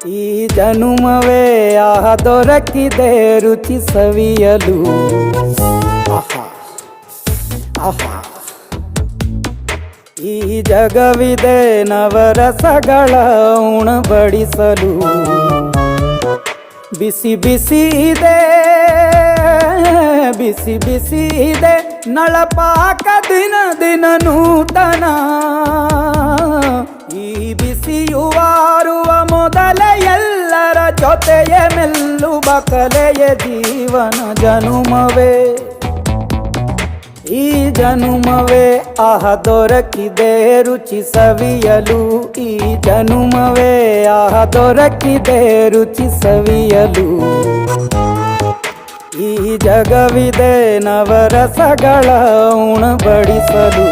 ಈ ಜನುಮವೇ ಆಹ ದೊರಕಿದೆ ರುಚಿ ಸವಿಯಲು. ಆಹಾ ಆಹಾ, ಈ ಜಗವಿದೆ ನವರಸಗಳ ಉಣಬಡಿಸಲು. ಬಿಸಿ ಬಿಸಿ ಇದೆ, ಬಿಸಿ ಬಿಸಿ ಇದೆ ನಳಪಾಕ ದಿನ ದಿನ ನೂತನ. ಈ ಬಿಸಿಯುವಾರುವ ಮೊದಲೇ ಎಲ್ಲರ ಜೊತೆಯ ಮೆಲ್ಲುವ ಕಲೆಯ ಜೀವನ ಜನುಮವೇ. ಈ ಜನುಮವೇ ಆಹ ದೊರಕಿದೆ ರುಚಿ ಸವಿಯಲು. ಈ ಜನುಮವೇ ಆಹ ದೊರಕಿದೆ ರುಚಿ ಸವಿಯಲು. ಈ ಜಗವಿದೆ ನವರಸಗಳ ಉಣಬಡಿಸಲು.